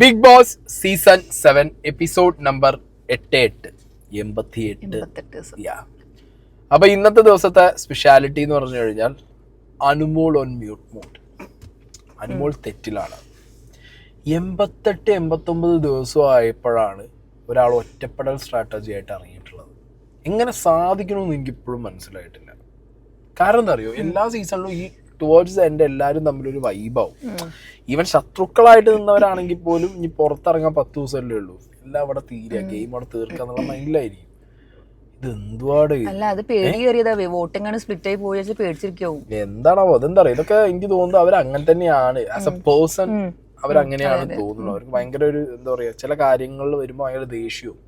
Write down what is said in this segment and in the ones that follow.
Big boss season 7 episode number 88. അപ്പൊ ഇന്നത്തെ ദിവസത്തെ സ്പെഷ്യാലിറ്റി എന്ന് പറഞ്ഞു കഴിഞ്ഞാൽ Anumol on mute mode. Anumol തെറ്റിലാണ്. 88-89 ദിവസമായപ്പോഴാണ് ഒരാൾ ഒറ്റപ്പെടൽ സ്ട്രാറ്റജി ആയിട്ട് ഇറങ്ങിയിട്ടുള്ളത്. എങ്ങനെ സാധിക്കണമെന്ന് എനിക്ക് ഇപ്പോഴും മനസ്സിലായിട്ടില്ല. കാരണം എന്താ അറിയോ, എല്ലാ സീസണിലും ഈ ടുവേർഡ്സ് എൻ്റെ എല്ലാവരും തമ്മിലൊരു വൈബാവും. ഈവൻ ശത്രുക്കളായിട്ട് നിന്നവരാണെങ്കിൽ പോലും ഇനി പുറത്തിറങ്ങാൻ 10 ദിവസമല്ലേ ഉള്ളൂ, എല്ലാം അവിടെ തീരുക, ഗെയിം അവിടെ തീർക്കുക എന്നുള്ള മൈൻഡിലായിരിക്കും. ഇത് എന്തുവാട് എന്താണാവോ, അതെന്താ പറയുക, ഇതൊക്കെ എനിക്ക് തോന്നുന്നത് അവർ അങ്ങനെ തന്നെയാണ്. ആസ് എ പേഴ്സൺ അവരങ്ങനെയാണ് തോന്നുന്നത്. അവർക്ക് ഭയങ്കര ഒരു എന്താ പറയാ, ചില കാര്യങ്ങളിൽ വരുമ്പോൾ ഭയങ്കര ദേഷ്യവും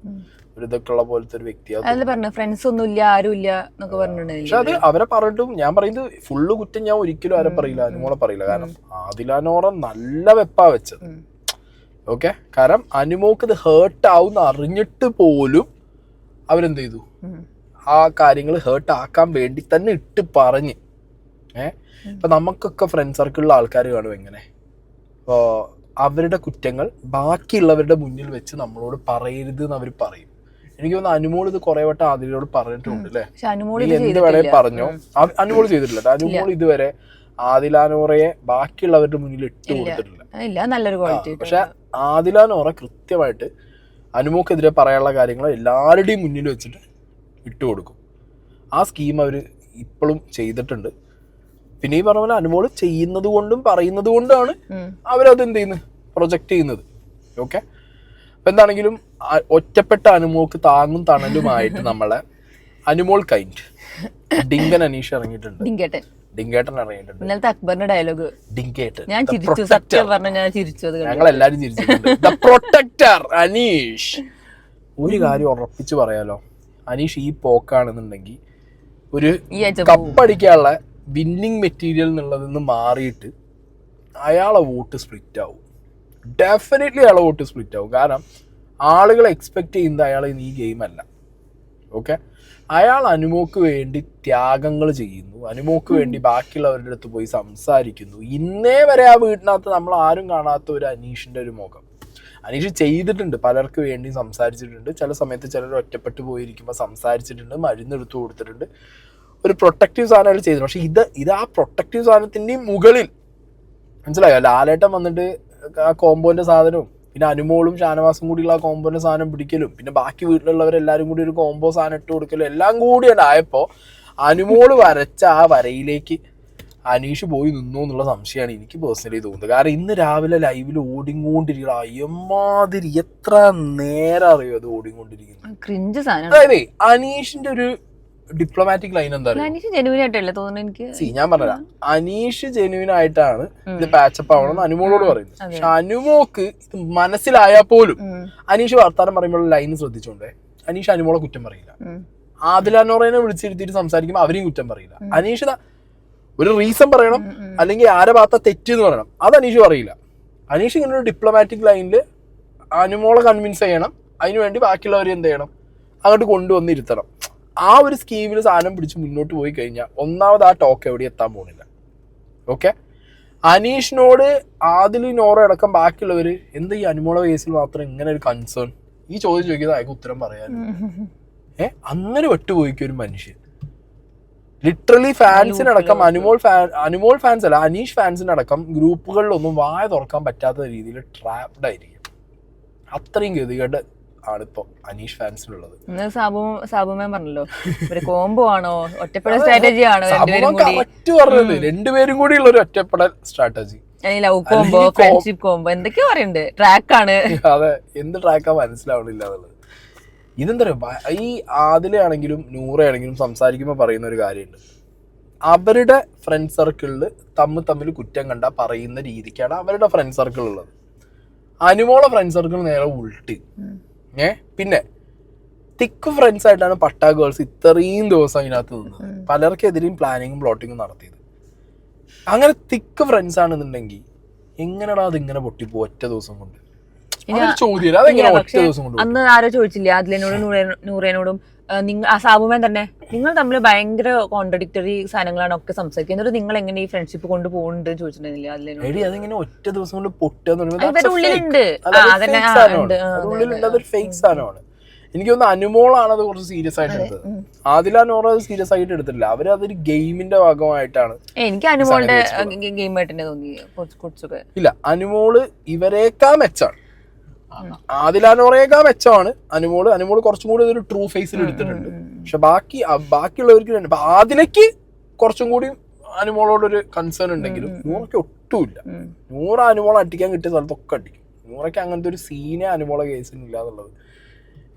ഒരു ഇതൊക്കെ ഉള്ള പോലത്തെ ഒരു വ്യക്തിയാണ്. ഫ്രണ്ട്സ് ഒന്നും ഇല്ല, ആരും ഇല്ല എന്നൊക്കെ പറഞ്ഞിട്ടുണ്ടെങ്കിൽ പക്ഷെ അത് അവരെ പറഞ്ഞിട്ടും ഞാൻ പറയുന്നത് ഫുള്ള് കുറ്റം ഞാൻ ഒരിക്കലും ആരെ പറയില്ല, അനുമോളെ പറയില്ല. കാരണം ആദിലാനോറ നല്ല വെപ്പാ വെച്ചത്. ഓക്കെ, കാരണം അനുമോക്ക് ഇത് ഹേർട്ട് ആവും അറിഞ്ഞിട്ട് പോലും അവരെന്ത് ചെയ്തു, ആ കാര്യങ്ങൾ ഹേർട്ട് ആക്കാൻ വേണ്ടി തന്നെ ഇട്ട് പറഞ്ഞ്. ഇപ്പൊ നമുക്കൊക്കെ ഫ്രണ്ട് സർക്കിളിലുള്ള ആൾക്കാർ കാണും എങ്ങനെ, ഇപ്പോൾ അവരുടെ കുറ്റങ്ങൾ ബാക്കിയുള്ളവരുടെ മുന്നിൽ വെച്ച് നമ്മളോട് പറയരുത് എന്ന് അവർ പറയും. എനിക്ക് തോന്നുന്നു അനുമോൾ ഇത് കുറെ വട്ടം ആദിലോട് പറഞ്ഞിട്ടുണ്ട് അല്ലേ, എന്ത് വേണേ പറഞ്ഞോ. അനുമോൾ ചെയ്തിട്ടില്ല. അനുമോൾ ഇതുവരെ ആദിലാനോറയെ ബാക്കിയുള്ളവരുടെ മുന്നിൽ ഇട്ട് കൊടുത്തിട്ടില്ല. പക്ഷെ ആദിലാനോറ കൃത്യമായിട്ട് അനുമോക്കെതിരെ പറയാനുള്ള കാര്യങ്ങൾ എല്ലാവരുടെയും മുന്നിൽ വെച്ചിട്ട് ഇട്ട് കൊടുക്കും. ആ സ്കീം അവർ ഇപ്പോഴും ചെയ്തിട്ടുണ്ട്. പിന്നെ ഈ പറഞ്ഞ പോലെ അനുമോൾ ചെയ്യുന്നത് കൊണ്ടും പറയുന്നത് കൊണ്ടാണ് അവരത് എന്ത് ചെയ്യുന്നത്, പ്രൊജക്റ്റ് ചെയ്യുന്നത്. ഓക്കെ, അപ്പൊ എന്താണെങ്കിലും ഒറ്റപ്പെട്ട അനുമോക്ക് താങ്ങും തണലുമായിട്ട് നമ്മളെ അനുമോൾ കൈൻഡ് ഡിങ്കൻ അനീഷ് ഇറങ്ങിയിട്ടുണ്ട്. ഡിങ്കേട്ടൻ ഇറങ്ങിയിട്ടുണ്ട്. ഇന്നലത്തെ അക്ബറിന്റെ ഡയലോഗ് ഡിങ്കേട്ടൻ ഞങ്ങളെല്ലാരും ചിരിച്ചിട്ടുണ്ട്. പ്രൊട്ടക്ടർ അനീഷ്. ഒരു കാര്യം ഉറപ്പിച്ചു പറയാലോ, അനീഷ് ഈ പോക്കാണെന്നുണ്ടെങ്കിൽ ഒരു കപ്പടിക്കാനുള്ള വിന്നിങ് മെറ്റീരിയൽ എന്നുള്ളതിൽ നിന്ന് മാറിയിട്ട് അയാളെ വോട്ട് സ്പ്ലിറ്റ് ആവും. ഡെഫിനറ്റ്ലി അയാളെ വോട്ട് സ്പ്ലിറ്റ് ആവും. കാരണം ആളുകൾ എക്സ്പെക്ട് ചെയ്യുന്നത് അയാൾ ഈ ഗെയിം അല്ല. ഓക്കെ, അയാൾ അനുമോക്ക് വേണ്ടി ത്യാഗങ്ങൾ ചെയ്യുന്നു, അനുമോക്ക് വേണ്ടി ബാക്കിയുള്ളവരുടെ അടുത്ത് പോയി സംസാരിക്കുന്നു. ഇന്നേ വരെ ആ വീട്ടിനകത്ത് നമ്മൾ ആരും കാണാത്ത ഒരു അനീഷിന്റെ ഒരു മുഖം അനീഷ് ചെയ്തിട്ടുണ്ട്. പലർക്ക് വേണ്ടി സംസാരിച്ചിട്ടുണ്ട്. ചില സമയത്ത് ചിലർ ഒറ്റപ്പെട്ടു പോയിരിക്കുമ്പോൾ സംസാരിച്ചിട്ടുണ്ട്, മരുന്നെടുത്തു കൊടുത്തിട്ടുണ്ട്. ഒരു പ്രൊട്ടക്റ്റീവ് സാധനം അയാൾ ചെയ്തിട്ടുണ്ട്. പക്ഷെ ഇത് ആ പ്രൊട്ടക്റ്റീവ് സാധനത്തിൻ്റെയും മുകളിൽ, മനസ്സിലായോ, ലാലേട്ടൻ വന്നിട്ട് ആ കോമ്പോന്റെ സാധനവും പിന്നെ അനുമോളും ഷാനവാസും കൂടിയുള്ള ആ കോമ്പോന്റെ സാധനം പിടിക്കലും പിന്നെ ബാക്കി വീട്ടിലുള്ളവരെല്ലാവരും കൂടി ഒരു കോമ്പോ സാധനം ഇട്ട് കൊടുക്കലും എല്ലാം കൂടിയാണ് ആയപ്പോൾ അനുമോള് വരച്ച ആ വരയിലേക്ക് അനീഷ് പോയി നിന്നു എന്നുള്ള സംശയമാണ് എനിക്ക് പേഴ്സണലി തോന്നുന്നത്. കാരണം ഇന്ന് രാവിലെ ലൈവിൽ ഓടിക്കൊണ്ടിരിക്കുക എമ്മാതിരി എത്ര നേരം അറിയോ അത് ഓടിക്കൊണ്ടിരിക്കുന്നത്. അതായത് അനീഷിന്റെ ഒരു ഡിപ്ലോമാറ്റിക് ലൈൻ എന്താ പറയുക, ഞാൻ പറഞ്ഞ അനീഷ് ജെന്യൂൻ ആയിട്ടാണ് ഇത് പാച്ചപ്പ് ആവണമെന്ന് അനുമോളോട് പറയുന്നത്. പക്ഷെ അനുമോക്ക് ഇത് മനസ്സിലായാൽ പോലും അനീഷ് വർത്താനം പറയുമ്പോൾ ലൈൻ ശ്രദ്ധിച്ചോണ്ടേ അനീഷ് അനുമോളെ കുറ്റം പറയില്ല. ആദിലാനോറേനെ വിളിച്ചിരുത്തിയിട്ട് സംസാരിക്കുമ്പോൾ അവരെയും കുറ്റം പറയില്ല. അനീഷ് ഒരു റീസൺ പറയണം, അല്ലെങ്കിൽ ആരെ ഭാഗത്ത തെറ്റെന്ന് പറയണം, അത് അനീഷ് പറയില്ല. അനീഷ് ഇങ്ങനെ ഒരു ഡിപ്ലോമാറ്റിക് ലൈനിൽ അനുമോളെ കൺവിൻസ് ചെയ്യണം, അതിനുവേണ്ടി ബാക്കിയുള്ളവരെ എന്ത് ചെയ്യണം, അങ്ങോട്ട് കൊണ്ടുവന്നിരുത്തണം. ആ ഒരു സ്കീമിൽ സാധനം പിടിച്ച് മുന്നോട്ട് പോയി കഴിഞ്ഞാൽ ഒന്നാമത് ആ ടോക്ക് എവിടെ എത്താൻ പോകുന്നില്ല. ഓക്കെ, അനീഷിനോട് ആദിലിനോറ അടക്കം ബാക്കിയുള്ളവർ എന്താ ഈ അനുമോള കേസിൽ മാത്രം ഇങ്ങനെ ഒരു കൺസേൺ, ഈ ചോദ്യം ചോദിക്കുന്നത് അയാൾക്ക് ഉത്തരം പറയാൻ അങ്ങനെ വെട്ടുപോയിക്കും ഒരു മനുഷ്യൻ. ലിറ്ററലി ഫാൻസിനടക്കം അനുമോൾ ഫാൻസ് അല്ല അനീഷ് ഫാൻസിനടക്കം ഗ്രൂപ്പുകളിലൊന്നും വായ തുറക്കാൻ പറ്റാത്ത രീതിയിൽ ട്രാപ്ഡ് ആയിരിക്കും. അത്രയും ഗതികേട് ആണിപ്പോ അനീഷ് ഫാൻസിനുള്ളത്. പറഞ്ഞല്ലോ കോംബോ ആണോ ഒറ്റപ്പെടൽ സ്ട്രാറ്റജി ആണോ കറക്റ്റ് പറഞ്ഞത്, രണ്ടുപേരും കൂടി ഉള്ള ഒരു ഒറ്റപ്പെടൽ strategy, love combo, friendship combo, എന്തൊക്കെയോ പറയുന്നുണ്ട്. ട്രാക്കാണ്, അതെ, എന്ത് ട്രാക്കാ മനസ്സിലാവണില്ല എന്നുള്ളത്. ഇതെന്താ പറയുക, ഈ ആദിലയാണെങ്കിലും നൂറയാണെങ്കിലും സംസാരിക്കുമ്പോൾ പറയുന്ന ഒരു കാര്യമുണ്ട്, അവരുടെ ഫ്രണ്ട് സർക്കിളിൽ തമ്മിൽ കുറ്റം കണ്ട പറയുന്ന രീതിക്കാണ് അവരുടെ ഫ്രണ്ട് സർക്കിൾ ഉള്ളത്. അനുമോളെ ഫ്രണ്ട് സർക്കിൾ നേരെ ഉൾട്ട്. പിന്നെ തിക്ക് ഫ്രണ്ട്സ് ആയിട്ടാണ് പട്ടാ ഗേൾസ് ഇത്രയും ദിവസം അതിനകത്ത് നിന്നത്, പലർക്കെതിരെയും പ്ലാനിങ്ങും പ്ലോട്ടിങ്ങും നടത്തിയത്. അങ്ങനെ തിക്ക് ഫ്രണ്ട്സ് ആണെന്നുണ്ടെങ്കിൽ എങ്ങനെയാണോ അതിങ്ങനെ പൊട്ടിപ്പോ ഒറ്റ ദിവസം കൊണ്ട്? അന്ന് ആരോ ചോദിച്ചില്ലേ, അതിലിനോടും നൂറേനോടും സാബുമാൻ തന്നെ നിങ്ങൾ തമ്മിൽ ഭയങ്കര കോൺട്രഡിക്ടറി സാധനങ്ങളാണ് ഒക്കെ സംസാരിക്കുന്നത്. എന്നിട്ട് നിങ്ങൾ എങ്ങനെ ഈ ഫ്രണ്ട്ഷിപ്പ് കൊണ്ട് പോകുന്നുണ്ട് ചോദിച്ചിട്ടുണ്ടെന്നില്ല. അതിങ്ങനെ ഒറ്റ ദിവസം കൊണ്ട് പൊട്ടുക ഉള്ളിലുണ്ട്. അതൊരു ഫേക്ക് സാധനമാണ്. എനിക്ക് തോന്നുന്നു അനുമോളാണ് അത് കുറച്ച് സീരിയസ് ആയിട്ട് എടുത്തത്. ആദില നോറ അത് സീരിയസ് ആയിട്ട് എടുത്തിട്ടില്ല. അവരതൊരു ഗെയിമിന്റെ ഭാഗമായിട്ടാണ്. എനിക്ക് അനുമോളുടെ ഗെയിമായിട്ട് തന്നെ തോന്നി കുറച്ചൊക്കെ. ഇല്ല, അനുമോള് ഇവരേക്കാ മെച്ചാണ്. ആദില നോറയേക്കാ മെച്ചമാണ് അനുമോള് കുറച്ചും കൂടി ഒരു ട്രൂ ഫേസിൽ എടുത്തിട്ടുണ്ട്. പക്ഷെ ബാക്കിയുള്ളവർക്ക് ആദിലയ്ക്ക് കുറച്ചും കൂടി അനുമോളോടൊരു കൺസേൺ ഉണ്ടെങ്കിലും നൂറയ്ക്ക് ഒട്ടുമില്ല. നൂറ് അനുമോളെ അടിക്കാൻ കിട്ടിയ സ്ഥലത്തൊക്കെ അടിക്കും. നൂറയ്ക്ക് അങ്ങനത്തെ ഒരു സീനെ അനുമോളെ കേസിനില്ല എന്നുള്ളത്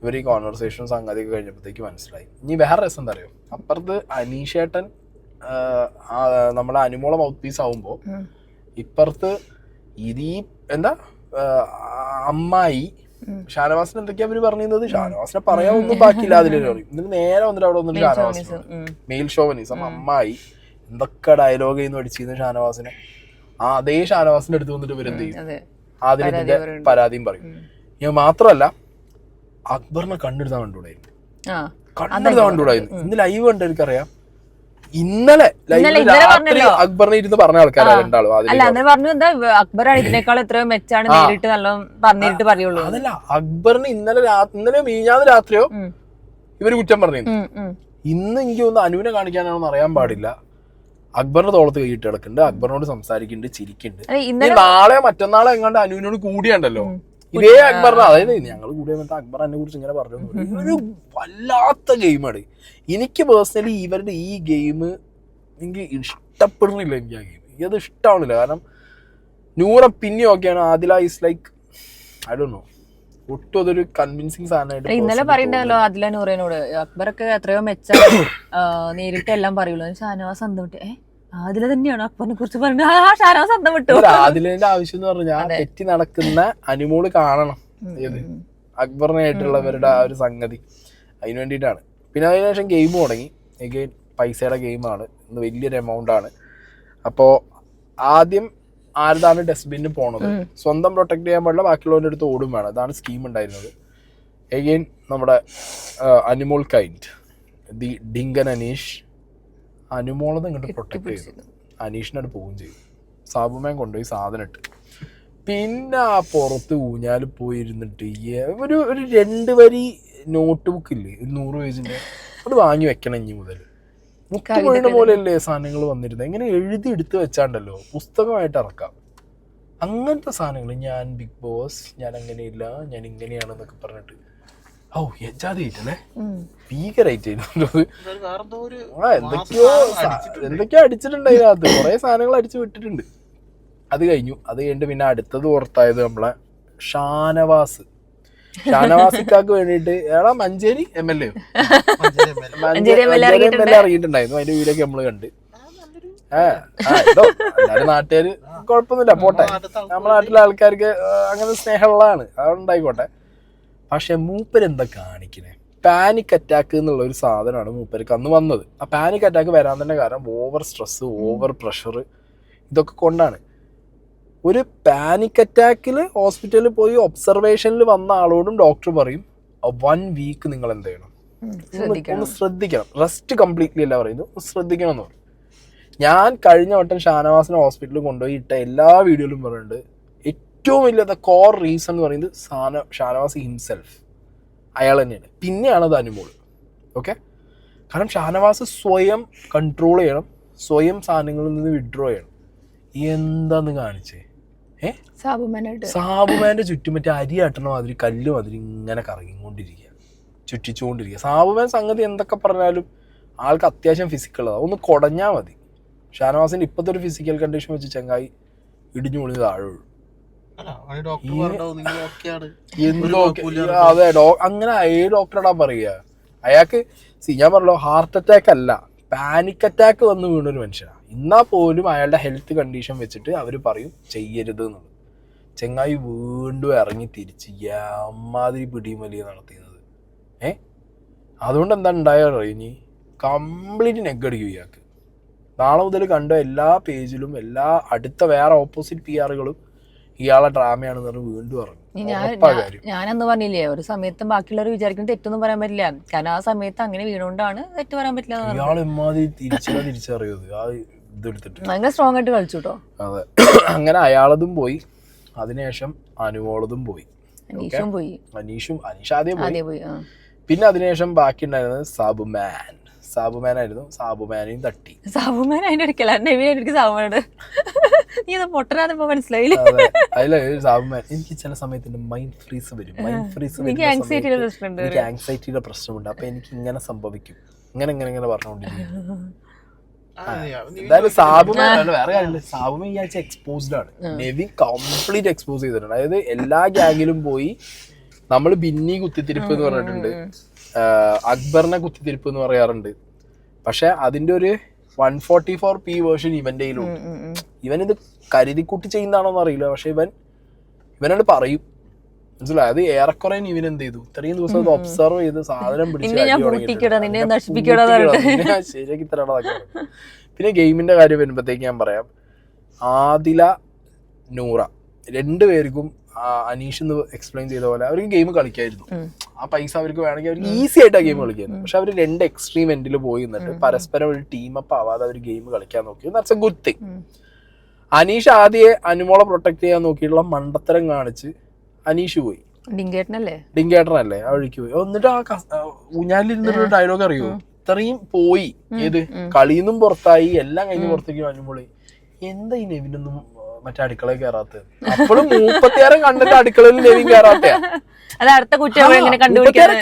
ഇവർ ഈ കോൺവെർസേഷൻ സംഗതിയൊക്കെ കഴിഞ്ഞപ്പോഴത്തേക്ക് മനസ്സിലായി. ഇനി വേറെ രസം എന്താ അറിയോ, അപ്പുറത്ത് അനീഷേട്ടൻ നമ്മളെ അനുമോളെ മൗത്ത് പീസ് ആവുമ്പോ ഇപ്പുറത്ത് എന്താ അമ്മായി ഷാനവാസിന് എന്തൊക്കെയാ അവര് പറഞ്ഞിരുന്നത്, ഷാനവാസിനെ പറയാൻ ഒന്നും ബാക്കിയില്ല. ഇതിന് നേരെ വന്നിട്ട് അവിടെ വന്നിട്ട് ഷാനവാസ് മെയിൽ ഷോവനിസം അമ്മായി എന്തൊക്കെ ഡയലോഗ് ചെയ്യുന്നു അടിച്ചിരുന്നു ഷാനവാസിനെ. അതേ ഷാനവാസിന്റെ അടുത്ത് വന്നിട്ട് ഇവരെന്ത് ചെയ്യും, ആദ്യത്തിന്റെ പരാതിയും പറയും. ഇത് മാത്രമല്ല അക്ബറിനെ കണ്ടെടുത്താണ്ടായിരുന്നു. ഇന്ന് ലൈവ് കണ്ട എനിക്കറിയാം. ഇന്നലെ രാത്രി അക്ബറിനെ ഇരുന്ന് പറഞ്ഞ ആൾക്കാരാണ് രണ്ടാളും. അക്ബറാണ് ഇതിനേക്കാൾ എത്രയോ മെച്ചാണ് നേരിട്ട് പറഞ്ഞിട്ട് പറയുള്ളൂ. അതല്ല, അക്ബറിന് ഇന്നലെ മീഞ്ഞാന്ന് രാത്രിയോ ഇവര് കുറ്റം പറഞ്ഞു. ഇന്ന് എനിക്ക് ഒന്ന് അനുവിനെ കാണിക്കാനാണെന്ന് അറിയാൻ പാടില്ല. അക്ബറിന്റെ തോളത്ത് കൈയിട്ട് കിടക്കുന്നുണ്ട്, അക്ബറിനോട് സംസാരിക്കുന്നുണ്ട്, ചിരിക്കുന്നുണ്ട്. നാളെ മറ്റന്നാളെ എങ്ങാണ്ട് അനുവിനോട് കൂടിയുണ്ടല്ലോ ഇതേ അക്ബറിന്. അതായത് ഞങ്ങൾ കൂടിയ മറ്റേ അക്ബർ എന്നെ കുറിച്ച് ഇങ്ങനെ പറഞ്ഞു. ഒരു വല്ലാത്ത ഗെയിമാണ്. എനിക്ക് പേഴ്സണലി ഇവരുടെ ഈ ഗെയിം എനിക്ക് ഇഷ്ടപ്പെടുന്നില്ല. എനിക്ക് ആ ഗെയിം അത് ഇഷ്ടമാവുന്നില്ല. കാരണം നൂറ പിന്നെ ഓക്കെയാണ്, Adhila is like I don't know, ഒട്ടും അതൊരു കൺവിൻസിങ് സാധനമായിട്ട്. ഇന്നലെ പറയണ്ടല്ലോ ആദില നൂറേനോട് അക്ബറൊക്കെ എത്രയോ മെച്ച നേരിട്ട് എല്ലാം പറയുള്ളൂ. ഷാനവാസ് അന്തം വിട്ട് ആദില തന്നെയാണോ അക്ബറിനെ കുറിച്ച് പറഞ്ഞത്? ഷാനവാസ് അന്തം വിട്ടു. ആദിലിന്റെ ആവശ്യം എന്ന് പറഞ്ഞാൽ തെറ്റി നടക്കുന്ന അനുമോള് കാണണം ഏത് അക്ബറിനായിട്ടുള്ളവരുടെ ആ ഒരു സംഗതി. അതിന് വേണ്ടിയിട്ടാണ്. പിന്നെ അതിനുശേഷം ഗെയിം തുടങ്ങി. എഗെയിൻ പൈസയുടെ ഗെയിമാണ്, ഇന്ന് വലിയൊരു എമൗണ്ട് ആണ്. അപ്പോൾ ആദ്യം ആരതാണ് ഡസ്റ്റ്ബിന്നിന് പോണത്, സ്വന്തം പ്രൊട്ടക്ട് ചെയ്യാൻ പാടില്ല, ബാക്കിയുള്ളവരുടെ അടുത്ത് ഓടും വേണം. അതാണ് സ്കീം ഉണ്ടായിരുന്നത്. എഗെയിൻ നമ്മുടെ അനിമോൾ കൈൻഡ് ദി ഡിങ്കൻ അനീഷ് അനുമോളത് ഇങ്ങോട്ട് പ്രൊട്ടക്ട് ചെയ്തു, അനീഷിനോട് പോവുകയും ചെയ്തു. സാബുമാൻ കൊണ്ടുപോയി സാധനം ഇട്ട്. പിന്നെ ആ പുറത്ത് ഊഞ്ഞാൽ പോയിരുന്നിട്ട് ഒരു 2 വരി നോട്ട് ബുക്ക് ഇല്ലേ 100 പേജിന്റെ, അത് വാങ്ങി വെക്കണം. ഇനി മുതൽ മുട്ടുപൊഴിയുടെ പോലെയല്ലേ സാധനങ്ങൾ വന്നിരുന്നത്. എങ്ങനെ എഴുതി എടുത്ത് വെച്ചാണ്ടല്ലോ പുസ്തകമായിട്ട് ഇറക്കാം. അങ്ങനത്തെ സാധനങ്ങൾ, ഞാൻ ബിഗ് ബോസ്, ഞാൻ അങ്ങനെയില്ല, ഞാൻ ഇങ്ങനെയാണെന്നൊക്കെ പറഞ്ഞിട്ട് യജാതില്ലേ ഭീകരായിട്ട് എന്തൊക്കെയോ അടിച്ചിട്ടുണ്ട് അതിനകത്ത്. കുറെ സാധനങ്ങൾ അടിച്ചു വിട്ടിട്ടുണ്ട്. അത് കഴിഞ്ഞിട്ട് പിന്നെ അടുത്തത് പുറത്തായത് നമ്മളെ ഷാനവാസിക്കാക്ക് വേണ്ടിട്ട് മഞ്ചേരി MLA അറിയിട്ടുണ്ടായിരുന്നു. അതിന്റെ വീടൊക്കെ നമ്മള് കണ്ട്. എല്ലാരും നാട്ടുകാര് കുഴപ്പമൊന്നുമില്ല, പോട്ടെ. നമ്മളെ നാട്ടിലെ ആൾക്കാർക്ക് അങ്ങനെ സ്നേഹമുള്ളതാണ്, അതുകൊണ്ടായിക്കോട്ടെ. പക്ഷെ മൂപ്പരെന്താ കാണിക്കണേ, പാനിക് അറ്റാക്ക് എന്നുള്ള ഒരു സാധനമാണ് മൂപ്പർക്ക് അന്ന് വന്നത്. ആ പാനിക് അറ്റാക്ക് വരാൻ തന്നെ കാരണം ഓവർ സ്ട്രെസ്, ഓവർ പ്രഷർ, ഇതൊക്കെ കൊണ്ടാണ്. ഒരു പാനിക് അറ്റാക്കിൽ ഹോസ്പിറ്റലിൽ പോയി ഒബ്സർവേഷനിൽ വന്ന ആളോടും ഡോക്ടർ പറയും 1 വീക്ക് നിങ്ങൾ എന്ത് ചെയ്യണം, ഒന്ന് ശ്രദ്ധിക്കണം. റെസ്റ്റ് കംപ്ലീറ്റ്ലി അല്ല പറയുന്നത്, ശ്രദ്ധിക്കണം എന്ന് പറയും. ഞാൻ കഴിഞ്ഞ വട്ടം ഷാനവാസിനെ ഹോസ്പിറ്റലിൽ കൊണ്ടുപോയി ഇട്ട എല്ലാ വീഡിയോയിലും പറയുന്നുണ്ട് ഏറ്റവും വലിയ കോർ റീസൺ എന്ന് പറയുന്നത് ഷാനവാസ് ഹിംസെൽഫ്, അയാൾ തന്നെയാണ്. പിന്നെയാണ് അത് അനുമോൾ. ഓക്കെ, കാരണം ഷാനവാസ് സ്വയം കൺട്രോൾ ചെയ്യണം, സ്വയം സാധനങ്ങളിൽ നിന്ന് വിഡ്രോ ചെയ്യണം. എന്താന്ന് കാണിച്ചേ, സാബുമാന്റെ ചുറ്റും മറ്റേ അരി ആട്ടണ മാതിരി കല്ല് മാതിരി ഇങ്ങനെ കറങ്ങിക്കൊണ്ടിരിക്കുക, ചുറ്റിച്ചുകൊണ്ടിരിക്കുക. സാബുമാൻ സംഗതി എന്തൊക്കെ പറഞ്ഞാലും ആൾക്ക് അത്യാവശ്യം ഫിസിക്കൽ ഒന്ന് കുടഞ്ഞാൽ മതി. ഷാനവാസിന്റെ ഇപ്പോഴത്തെ ഒരു ഫിസിക്കൽ കണ്ടീഷൻ വെച്ച് ചങ്ങായി ഇടിഞ്ഞു പൊളി താഴെ. അതെ, അങ്ങനെ ഏത് ഡോക്ടറാടാ പറയുക അയാൾക്ക്? ഞാൻ പറഞ്ഞല്ലോ, ഹാർട്ട് അറ്റാക്ക് അല്ല, പാനിക് അറ്റാക്ക് വന്ന് വീണൊരു മനുഷ്യനാണ്. എന്നാൽ പോലും അയാളുടെ ഹെൽത്ത് കണ്ടീഷൻ വെച്ചിട്ട് അവർ പറയും ചെയ്യരുത് എന്നുള്ളത്. ചെങ്ങായി വീണ്ടും ഇറങ്ങി തിരിച്ച് അമ്മാതിരി പിടിയും വലിയ നടത്തിയത്. അതുകൊണ്ട് എന്താ ഉണ്ടായോ ഇനി കംപ്ലീറ്റ് നെഗടിക്കും ഇയാൾക്ക്. നാളെ മുതൽ കണ്ട എല്ലാ പേജിലും എല്ലാ അടുത്ത വേറെ ഓപ്പോസിറ്റ് PR-കളും ഇയാളെ ഡ്രാമയാണെന്ന് പറഞ്ഞ് വീണ്ടും ഇറങ്ങും. ഞാനന്ന് പറഞ്ഞില്ലേ ഒരു സമയത്ത് ബാക്കിയുള്ളവർ വിചാരിക്കുന്നത് തെറ്റൊന്നും പറയാൻ പറ്റില്ല, കാരണം ആ സമയത്ത് അങ്ങനെ വീണോണ്ടാണ് തെറ്റ് പറയാൻ പറ്റില്ല. ഭയങ്കര സ്ട്രോങ് ആയിട്ട് കളിച്ചു കേട്ടോ. അതെ, അങ്ങനെ അയാളതും പോയി. അതിനുശേഷം അനുമോളതും പോയി, അനീഷ് ആദ്യം പോയി. പിന്നെ അതിനുശേഷം ബാക്കി ഉണ്ടായിരുന്നത് സാബുമാനായിരുന്നു. സാബുമാനെയും തട്ടി. സാബുമാൻ അതിന്റെ അടുക്കല സാബുമാനോട് നീ പൊട്ടനാന്ന് ഇപ്പൊ മനസ്സിലായില്ലേ? അതില് സാബുമാൻ, എനിക്ക് ചില സമയത്ത് മൈൻഡ് ഫ്രീസ് വരും. എനിക്ക് ആങ്സൈറ്റിയുടെ പ്രശ്നമുണ്ട്. അപ്പൊ എനിക്ക് ഇങ്ങനെ സംഭവിക്കും, ഇങ്ങനെ പറഞ്ഞുകൊണ്ടിരിക്കും. എന്തായാലും സാബുമാൻ വേറെ കാര്യമില്ല, സാബുമാൻ ഈ ആഴ്ച എക്സ്പോസ്ഡ് ആണ്. നെവിൻ കംപ്ലീറ്റ് എക്സ്പോസ് ചെയ്തിട്ടുണ്ട്. അതായത് എല്ലാ ഗ്യാങ്ങിലും പോയി നമ്മള് ബിന്നി കുത്തിത്തിരിപ്പ് എന്ന് പറഞ്ഞിട്ടുണ്ട്, അക്ബറിനെ കുത്തിത്തിരിപ്പ് എന്ന് പറയാറുണ്ട്. പക്ഷെ അതിന്റെ ഒരു 144p വേർഷൻ ഇവന്റെ കയ്യിലുണ്ട്. ഇവൻ ഇത് കരുതിക്കൂട്ടി ചെയ്യുന്നതാണോന്ന് അറിയില്ല, പക്ഷെ ഇവനോട് പറയും, മനസ്സിലായി? അത് ഏറെക്കുറെ ഇവൻ എന്ത് ചെയ്തു, ഇത്രയും ദിവസം അത് ഒബ്സർവ് ചെയ്ത് സാധനം ശരിയാക്കി തരണതൊക്കെ. പിന്നെ ഗെയിമിന്റെ കാര്യം വരുമ്പോഴത്തേക്ക് ഞാൻ പറയാം, ആദില നൂറ രണ്ടുപേർക്കും അനീഷ് എന്ന് എക്സ്പ്ലെയിൻ ചെയ്ത പോലെ അവർക്ക് ഗെയിം കളിക്കായിരുന്നു. ആ പൈസ അവർക്ക് വേണമെങ്കിൽ അവർക്ക് ഈസി ആയിട്ട് ആ ഗെയിം കളിക്കായിരുന്നു. പക്ഷെ അവർ രണ്ട് എക്സ്ട്രീം എൻഡിൽ പോയി നിന്നിട്ട് പരസ്പരം ഒരു ടീമപ്പ് ആവാതെ അവർ ഗെയിം കളിക്കാൻ നോക്കി. That's A good thing. Aneesh ആദ്യമേ അനുമോളെ പ്രൊട്ടക്ട് ചെയ്യാൻ നോക്കിയിട്ടുള്ള മണ്ടത്തരം കാണിച്ച് അനീഷ് പോയി. ഡിങ്കേട്ടനല്ലേ ആ വഴിക്ക് പോയി. എന്നിട്ട് ആ ഊഞ്ഞാലിരുന്നിട്ട് ഡയലോഗ് അറിയോ, ഇത്രയും പോയി, ഏത് കളിന്നും പുറത്തായി, എല്ലാം കഴിഞ്ഞ് പുറത്തേക്ക് അനുമോളി. എന്താ ഈ നെവിനൊന്നും മറ്റേ അടുക്കളയിൽ കയറാത്ത? അപ്പോഴും 36 കണ്ടന്റ് അടുക്കളയിൽ നെവിൻ കയറാത്തയാ.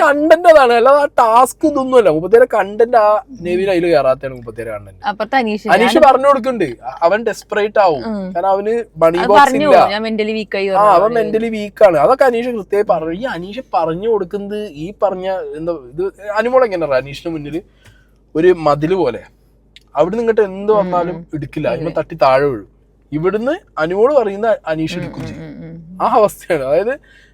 കണ്ടന്റ് അതാണ്, അല്ലാതെ ആ ടാസ്ക് ഇതൊന്നുമല്ല. 36 കണ്ടന്റ് ആ നെവിൻ അതിൽ കയറാത്തയാണ്. 36 കണ്ടന്റ് അനീഷ് പറഞ്ഞു കൊടുക്കുന്നുണ്ട്. അവൻ ഡെസ്പറേറ്റ് ആവും, കാരണം അവന് മണി ബോക്സ് ഇല്ല, അവൻ മെന്റലി വീക്കാണ്. അതൊക്കെ അനീഷ് കൃത്യമായി പറഞ്ഞു. ഈ അനീഷ് പറഞ്ഞു കൊടുക്കുന്നത് ഈ പറഞ്ഞ എന്താ ഇത് അനുമോൾ എങ്ങനെ അറിയാം, അനീഷിന് മുന്നിൽ ഒരു മതില് പോലെ, അവിടുന്ന് ഇങ്ങോട്ട് എന്ത് വന്നാലും എടുക്കില്ല, അതിന് തട്ടി താഴെ വീഴും. ഇവിടുന്ന് അനുമോള് പറയുന്ന അനീഷ് എടുക്കും ചെയ്യും. ആ അവസ്ഥയാണ്. അതായത്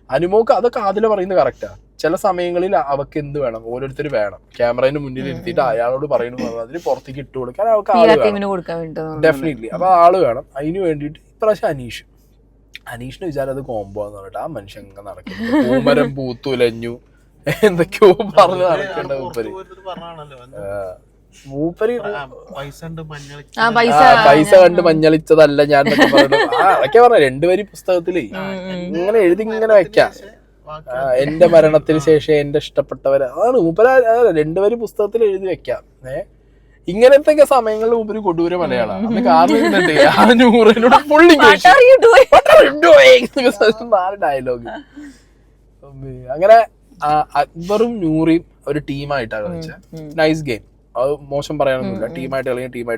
അനുമോക്ക് അതൊക്കെ ആദ്യം പറയുന്നത് കറക്റ്റാ. ചില സമയങ്ങളിൽ അവക്ക് എന്ത് വേണം, ഓരോരുത്തർ വേണം, ക്യാമറയുടെ മുന്നിൽ ഇരുത്തിയിട്ട് അയാളോട് പറയുന്നു, അതിന് പുറത്തേക്ക് ഇട്ട് കൊടുക്കാൻ അവർക്ക് ആള് വേണം, ഡെഫിനറ്റ്ലി. അപ്പൊ ആള് വേണം. അതിന് വേണ്ടിയിട്ട് ഇപ്രാവശ്യം അനീഷിന് വിചാരം അത് കോംബോ എന്ന് പറഞ്ഞിട്ട് ആ മനുഷ്യൻ ഇങ്ങനെ നടക്കുന്നു, പൂമരം പൂത്തുലഞ്ഞു എന്തൊക്കെയോ പറഞ്ഞ് നടക്കേണ്ട മൂപ്പര് പൈസ കണ്ട് മഞ്ഞളിച്ചതല്ല ഞാൻ പറഞ്ഞു. അതൊക്കെ പറഞ്ഞ 2 വരി പുസ്തകത്തില് ഇങ്ങനെ എഴുതി ഇങ്ങനെ വെക്കാം, എന്റെ മരണത്തിന് ശേഷം എന്റെ ഇഷ്ടപ്പെട്ടവര്, അതാണ് മൂപ്പര 2 വരി പുസ്തകത്തിൽ എഴുതി വെക്കാം. ഇങ്ങനത്തെ സമയങ്ങളിൽ മൂപ്പര് കൊടൂര മലയാളമാണ്. കാരണം നൂറിനോട് ഫുള്ളി ഡയലോഗ്. അങ്ങനെ അക്ബറും നൂറിയും ഒരു ടീമായിട്ടാണ് കളിച്ചത്. നൈസ് ഗെയിം, അത് മോശം പറയാനൊന്നുമില്ല. ടീമായിട്ട്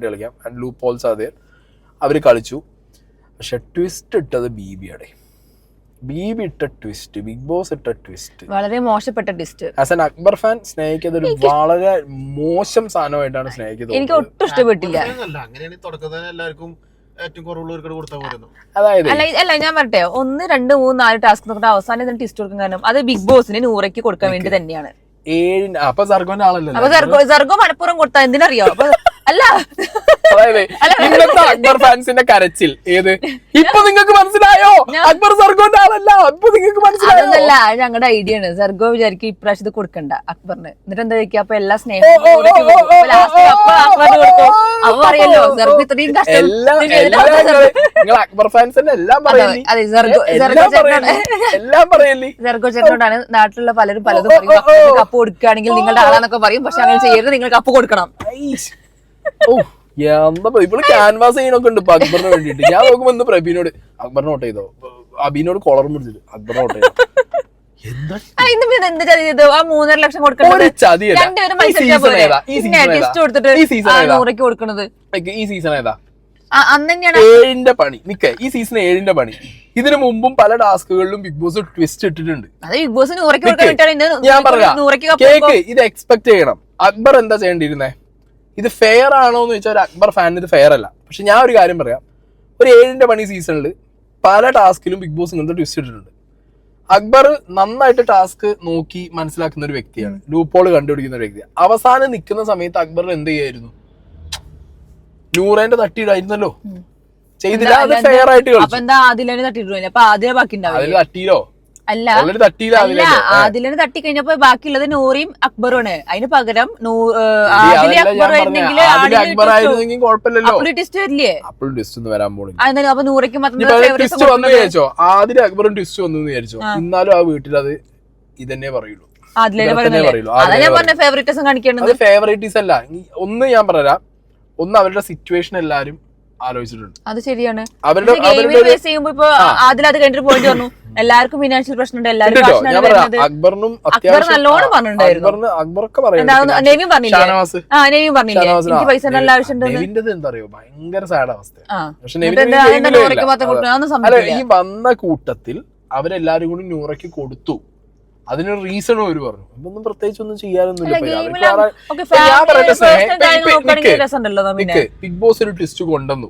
കളിക്കാം. ആൻഡ് ലൂപ്പ് ഹോൾസ് അതേ അവര് കളിച്ചു. പക്ഷെ ട്വിസ്റ്റ് ഇട്ടത് ബീബിയുടെ ഇട്ട ട്വിസ്റ്റ്, ബിഗ് ബോസ് ഇട്ട ട്വിസ്റ്റ് വളരെ മോശപ്പെട്ട twist. As an Akbar fan സ്നേഹിക്കുന്നത് ഒരു വളരെ മോശം സാധനമായിട്ടാണ് സ്നേഹിക്കുന്നത്. എനിക്ക് ഒട്ടും ഇഷ്ടപ്പെട്ടില്ല. അതായത് അല്ല ഞാൻ പറട്ടെ, 1 2 3 4 ടാസ്ക് നോക്കിട്ട് അവസാനം ട്വിസ്റ്റ് കൊടുക്കാൻ കാരണം അത് ബിഗ് ബോസിന് 100ക്ക് കൊടുക്കാൻ വേണ്ടി തന്നെയാണ്. 7 അപ്പൊ സർഗോന്റെ ആളല്ലേ, സർഗോ മലപ്പുറം കൊടുത്താ എന്തിനറിയോ? അല്ല അതായത് ഇന്നത്തെ അക്ബർ ഫാൻസിന്റെ കരച്ചിൽ ഏത് ഇപ്പൊ നിങ്ങൾക്ക് മനസ്സിലായോ? അക്ബർ സർഗോന്റെ ആളല്ല, ഇപ്പൊ നിങ്ങൾക്ക് മനസ്സിലായോ? അതല്ല, ഞങ്ങളുടെ ഐഡിയ ആണ്. സർഗോ വിചാരിക്കും ഇപ്രാവശ്യം ഇത് കൊടുക്കണ്ട അക്ബറിന്, എന്നിട്ട് എന്താ വെക്കുക, അപ്പൊ എല്ലാ സ്നേഹം അക്ബറിന് കൊടുക്കും. അവ പറയല്ലോ സർഗോ ഇത്രയും നിങ്ങൾ അക്ബർ ഫാൻസിന്റെ എല്ലാം സർഗോ ചേട്ടനോടാണ് നാട്ടിലുള്ള പലരും പലതും പറയും, കപ്പ് കൊടുക്കുകയാണെങ്കിൽ നിങ്ങളുടെ ആളാന്നൊക്കെ പറയും. പക്ഷെ അങ്ങനെ ചെയ്യരുത്, നിങ്ങൾ കപ്പ് കൊടുക്കണം. ഇവള് ക്യാൻവാസ് ചെയ്യണൊക്കെ ഉണ്ട് ഇപ്പൊ അക്ബറിന് വേണ്ടിട്ട്. ഞാൻ നോക്കുമ്പോ ഇന്ന് പ്രബീനോട് അക്ബറിനെ വോട്ട് ചെയ്തോ, അബീനോട് കോളർ പിടിച്ചിട്ട് അക്ബറിനെ വോട്ട് ചെയ്തോ. ആ 3.5 ലക്ഷം കൊടുക്കുന്നത് ഈ സീസൺ ഏതാ? 7ന്റെ പണി നിക്കേ, ഈ സീസൺ 7ന്റെ പണി. ഇതിനു മുമ്പും പല ടാസ്കുകളിലും ബിഗ് ബോസ് ട്വിസ്റ്റ് ഇട്ടിട്ടുണ്ട്. ഞാൻ പറയാം കേക്ക്, ഇത് എക്സ്പെക്ട് ചെയ്യണം. അക്ബർ എന്താ ചെയ്യേണ്ടിയിരുന്നേ? ഇത് ഫെയർ ആണോ എന്ന് ചോദിച്ചാൽ ഒരു അക്ബർ ഫാനിന് ഇത് ഫെയർ അല്ല. പക്ഷെ ഞാൻ ഒരു കാര്യം പറയാം, ഒരു 7ന്റെ പണി സീസണിൽ പല ടാസ്കിലും ബിഗ് ബോസ് ഇങ്ങനത്തെ ട്വിസ്റ്റ് ഇട്ടിട്ടുണ്ട്. അക്ബർ നന്നായിട്ട് ടാസ്ക് നോക്കി മനസ്സിലാക്കുന്ന ഒരു വ്യക്തിയാണ്, ലൂപ്പോൾ കണ്ടുപിടിക്കുന്ന ഒരു വ്യക്തിയാണ്. അവസാനം നിൽക്കുന്ന സമയത്ത് അക്ബറിന് എന്ത് ചെയ്യായിരുന്നു? നൂറേന്റെ തട്ടിയിടായിരുന്നല്ലോ, ചെയ്തില്ല. അത് ഫെയർ ആയിട്ട് കളിച്ചു. അതിൽ തട്ടിയില്ലോ? അല്ല ഓൾറെഡി തട്ടിയില്ല അല്ല ആദിലിനെ തട്ടി കഴിഞ്ഞപ്പോ ബാക്കിയുള്ളത് നൂറിയും അക്ബറുമാണ്. അതിന് പകരം ആദിലെ അക്ബർ ആയിരുന്നെങ്കിൽ അക്ബർ ആയിരുന്നെങ്കിൽ കുഴപ്പമില്ലല്ലോ. ട്വിസ്റ്റ് വരില്ലേ? അപ്പോൾ ട്വിസ്റ്റ് ഒന്നും വരാൻ പോണില്ല. അപ്പൊ നൂറയ്ക്ക് ട്വിസ്റ്റ് വന്നു വിചാരിച്ചോ, ആദ്യം അക്ബറും ട്വിസ്റ്റ് വന്നു വിചാരിച്ചോ, എന്നാലും ആ വീട്ടിൽ അത് ഇതന്നെ പറയുള്ളൂ. ഫേവറേറ്റിസം കാണിക്കണം. അത് ഫേവറേറ്റീസ് അല്ല. ഒന്ന് ഞാൻ പറയാം, ഒന്ന് അവരുടെ സിറ്റുവേഷൻ എല്ലാരും ആലോചിച്ചിട്ടുണ്ട്. അത് ശരിയാണ്. അവരുടെ ഇപ്പൊ അതിൽ അത് കഴിഞ്ഞിട്ട് പോയിട്ട് പറഞ്ഞു എല്ലാവർക്കും ഫിനാൻഷ്യൽ പ്രശ്നമുണ്ട്, എല്ലാവരും അക്ബറിനും അക്ബർ നല്ലോണം പറഞ്ഞിട്ടുണ്ടായിരുന്നു. അക്ബറൊക്കെ നെവിൻ പറഞ്ഞില്ലേ? നെവിൻ പറഞ്ഞില്ലേ എനിക്ക് പൈസ നല്ല ആവശ്യമുണ്ട്. എന്താ അറിയോ, ഭയങ്കര സാഡ് അവസ്ഥ. ഈ വന്ന കൂട്ടത്തിൽ അവരെല്ലാരും കൂടി നൂറയ്ക്ക് കൊടുത്തു. അതിനൊരു റീസണും അവര് പറഞ്ഞു. ഇതൊന്നും പ്രത്യേകിച്ച് ഒന്നും ചെയ്യാനൊന്നുമില്ല. ബിഗ് ബോസ് ഒരു ട്വിസ്റ്റ് കൊണ്ടുവന്നു.